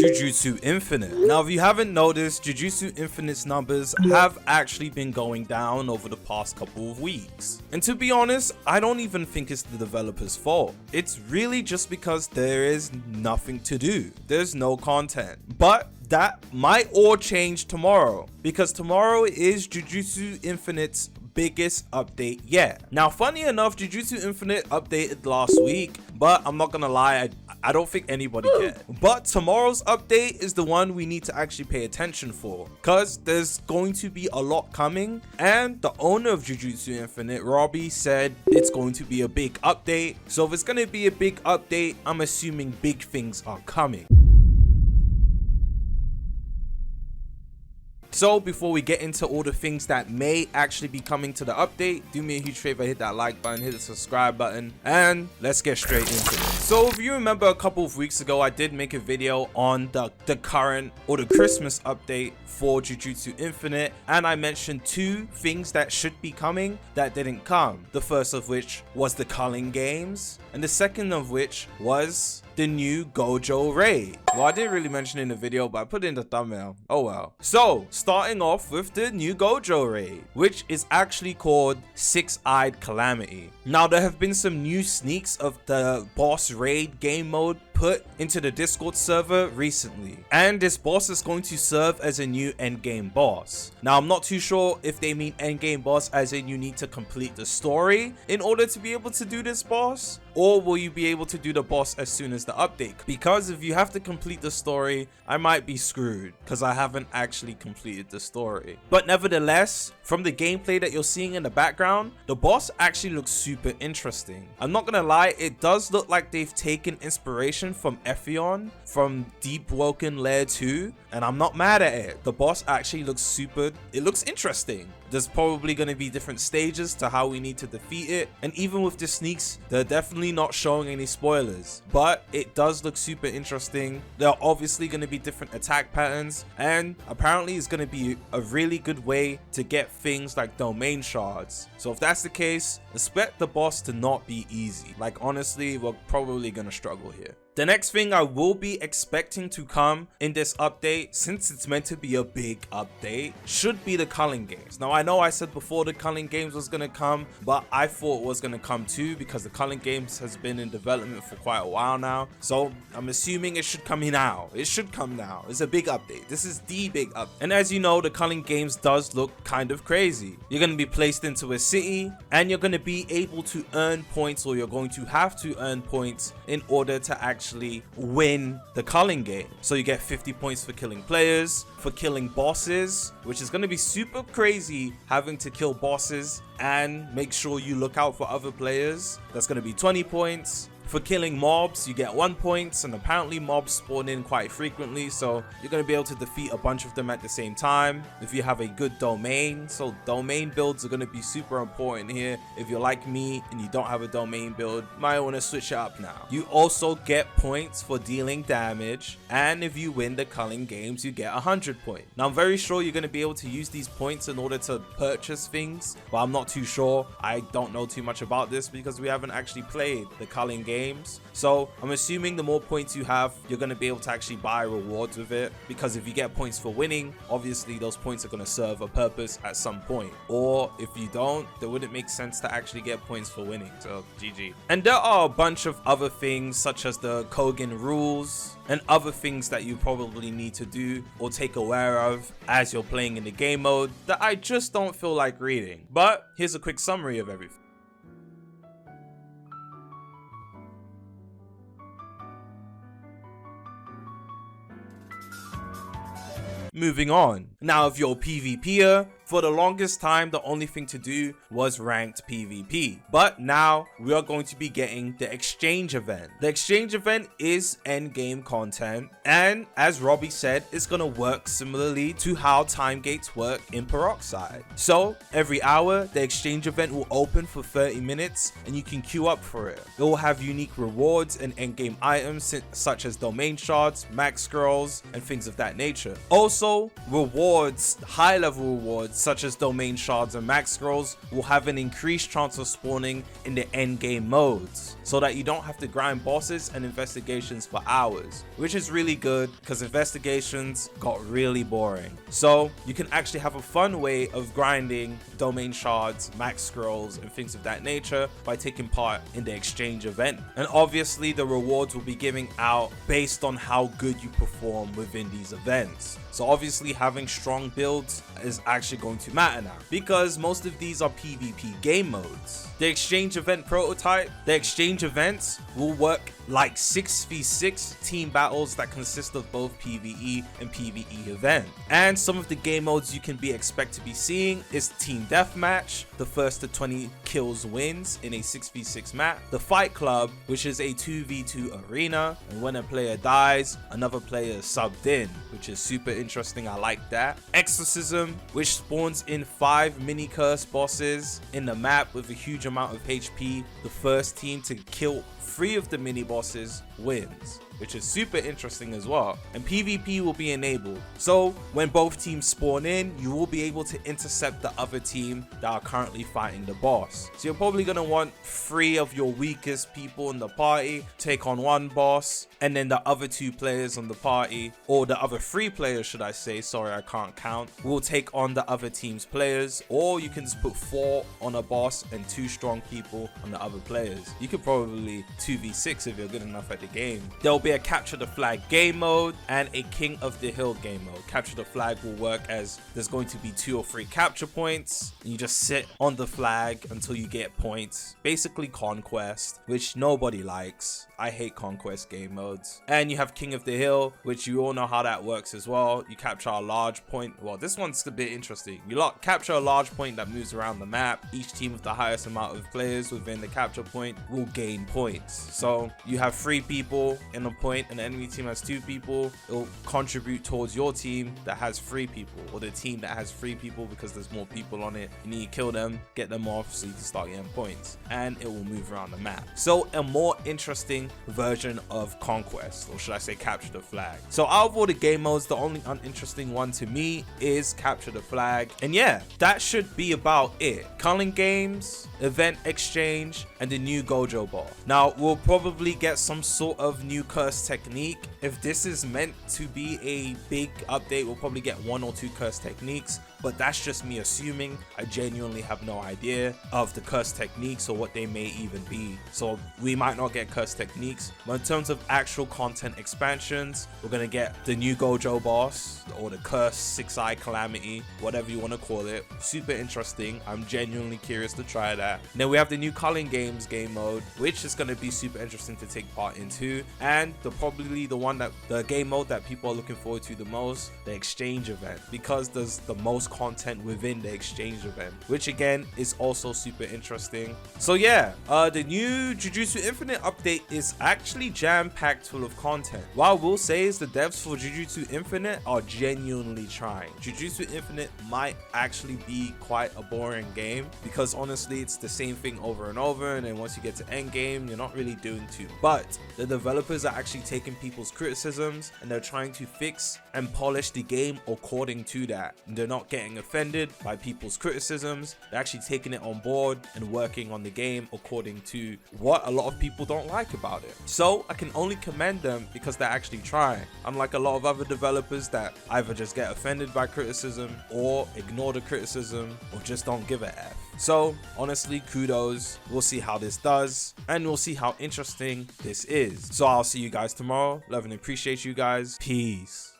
Jujutsu Infinite. Now, if you haven't noticed, Jujutsu Infinite's numbers have actually been going down over the past couple of weeks. And to be honest, I don't even think it's the developer's fault. It's really just because there is nothing to do. There's no content. But that might all change tomorrow, because tomorrow is Jujutsu Infinite's biggest update yet. Now, funny enough, Jujutsu Infinite updated last week, but I'm not gonna lie, I don't think anybody cared. But tomorrow's update is the one we need to actually pay attention for, because there's going to be a lot coming, and the owner of Jujutsu Infinite, Robbie, said it's going to be a big update. So if it's gonna be a big update, I'm assuming big things are coming. So before we get into all the things that may actually be coming to the update, do me a huge favor, hit that like button, hit the subscribe button, and let's get straight into it. So if you remember, a couple of weeks ago, I did make a video on the current or the Christmas update for Jujutsu Infinite, and I mentioned two things that should be coming that didn't come. The first of which was the Culling games, and the second of which was the new Gojo raid. Well, I didn't really mention it in the video, but I put it in the thumbnail. Oh well. So starting off with the new Gojo raid, which is actually called Six-Eyed Calamity. Now, there have been some new sneaks of the boss raid game mode put into the Discord server recently, and this boss is going to serve as a new endgame boss. Now, I'm not too sure if they mean endgame boss as in you need to complete the story in order to be able to do this boss, or will you be able to do the boss as soon as the update? Because if you have to complete the story, I might be screwed because I haven't actually completed the story. But nevertheless, from the gameplay that you're seeing in the background, the boss actually looks super interesting. I'm not gonna lie, it does look like they've taken inspiration from Ephion from Deep Woken Lair 2, and I'm not mad at it. The boss actually looks it looks interesting. There's probably going to be different stages to how we need to defeat it, and even with the sneaks, they're definitely not showing any spoilers, but it does look super interesting. There are obviously going to be different attack patterns, and apparently it's going to be a really good way to get things like domain shards. So if that's the case, expect the boss to not be easy. Like, honestly, we're probably going to struggle here. The next thing I will be expecting to come in this update, since it's meant to be a big update, should be the Culling games. Now, I know I said before the Culling games was going to come, but I thought it was going to come too, because the Culling games has been in development for quite a while now. So I'm assuming it should come now. It should come now. It's a big update. This is the big update. And as you know, the Culling games does look kind of crazy. You're going to be placed into a city, and you're going to be able to earn points, or you're going to have to earn points in order to actually win the Culling game. So you get 50 points for killing players, for killing bosses, which is going to be super crazy, having to kill bosses and make sure you look out for other players. That's going to be 20 points. For killing mobs, you get 1 point, and apparently mobs spawn in quite frequently, so you're going to be able to defeat a bunch of them at the same time if you have a good domain. So domain builds are going to be super important here. If you're like me and you don't have a domain build, you might want to switch it up now. You also get points for dealing damage, and if you win the Culling games, you get 100 points. Now, I'm very sure you're going to be able to use these points in order to purchase things, but I'm not too sure. I don't know too much about this because we haven't actually played the Culling games. So I'm assuming the more points you have, you're going to be able to actually buy rewards with it, because if you get points for winning, obviously those points are going to serve a purpose at some point, or if you don't, it wouldn't make sense to actually get points for winning. So GG. And there are a bunch of other things such as the Kogan rules and other things that you probably need to do or take aware of as you're playing in the game mode that I just don't feel like reading. But here's a quick summary of everything. Moving on. Now, if you're a PvPer, for the longest time, the only thing to do was ranked PvP. But now we are going to be getting the exchange event. The exchange event is endgame content, and as Robbie said, it's going to work similarly to how time gates work in Peroxide. So every hour, the exchange event will open for 30 minutes, and you can queue up for it. It will have unique rewards and endgame items such as domain shards, max scrolls, and things of that nature. Also, rewards, high level rewards such as domain shards and max scrolls, will have an increased chance of spawning in the end game modes, so that you don't have to grind bosses and investigations for hours, which is really good because investigations got really boring. So you can actually have a fun way of grinding domain shards, max scrolls, and things of that nature by taking part in the exchange event. And obviously the rewards will be giving out based on how good you perform within these events. So obviously having strong builds is actually going to matter now, because most of these are PvP game modes. The exchange event prototype, the exchange events will work like 6v6 team battles that consist of both PvE and PvE event. And some of the game modes you can expect to be seeing is Team Deathmatch, the first to 20 kills wins in a 6v6 map, the Fight Club, which is a 2v2 arena, and when a player dies, another player is subbed in, which is super interesting. I like that. Exorcism, which spawns in 5 mini curse bosses in the map with a huge amount of HP. The first team to kill 3 of the mini bosses wins, which is super interesting as well. And PvP will be enabled, so when both teams spawn in, you will be able to intercept the other team that are currently fighting the boss. So you're probably going to want 3 of your weakest people in the party take on one boss, and then the other 2 players on the party, or the other 3 players should I say, sorry I can't count, will take on the other team's players. Or you can just put 4 on a boss and 2 strong people on the other players. You could probably 2v6 if you're good enough at the game. There'll be a capture the flag game mode and a king of the hill game mode. Capture the flag will work as there's going to be 2 or 3 capture points, and you just sit on the flag until you get points. Basically conquest, which nobody likes. I hate conquest game modes. And you have king of the hill, which you all know how that works as well. You capture a large point. Well, this one's a bit interesting. You capture a large point that moves around the map. Each team with the highest amount of players within the capture point will gain points. So you have 3 people in a point, and the enemy team has 2 people. It will contribute towards your team that has 3 people, or the team that has 3 people, because there's more people on it. You need to kill them, get them off, so you can start getting points, and it will move around the map. So a more interesting version of conquest, or should I say capture the flag. So out of all the game modes, the only uninteresting one to me is capture the flag. And yeah, that should be about it. Culling games, event exchange, and the new Gojo ball. Now we'll probably get some sort of new curse technique. If this is meant to be a big update, we'll probably get 1 or 2 curse techniques, but that's just me assuming. I genuinely have no idea of the curse techniques or what they may even be, so we might not get curse techniques. But in terms of actual content expansions, we're gonna get the new Gojo boss, or the curse 6-eye calamity, whatever you want to call it. Super interesting. I'm genuinely curious to try that. And then we have the new Culling games game mode, which is going to be super interesting to take part in too. And probably the game mode that people are looking forward to the most, the exchange event, because there's the most content within the exchange event, which again is also super interesting. So yeah, the new Jujutsu Infinite update is actually jam-packed full of content. What I will say is the devs for Jujutsu Infinite are genuinely trying. Jujutsu Infinite might actually be quite a boring game, because honestly it's the same thing over and over, and then once you get to end game you're not really doing too. But the developers are actually taking people's criticisms and they're trying to fix and polish the game according to that. And they're not getting offended by people's criticisms. They're actually taking it on board and working on the game according to what a lot of people don't like about it. So I can only commend them because they're actually trying, unlike a lot of other developers that either just get offended by criticism or ignore the criticism or just don't give a F. So honestly, kudos. We'll see how this does, and we'll see how interesting this is. So I'll see you guys tomorrow. Love and appreciate you guys. Peace.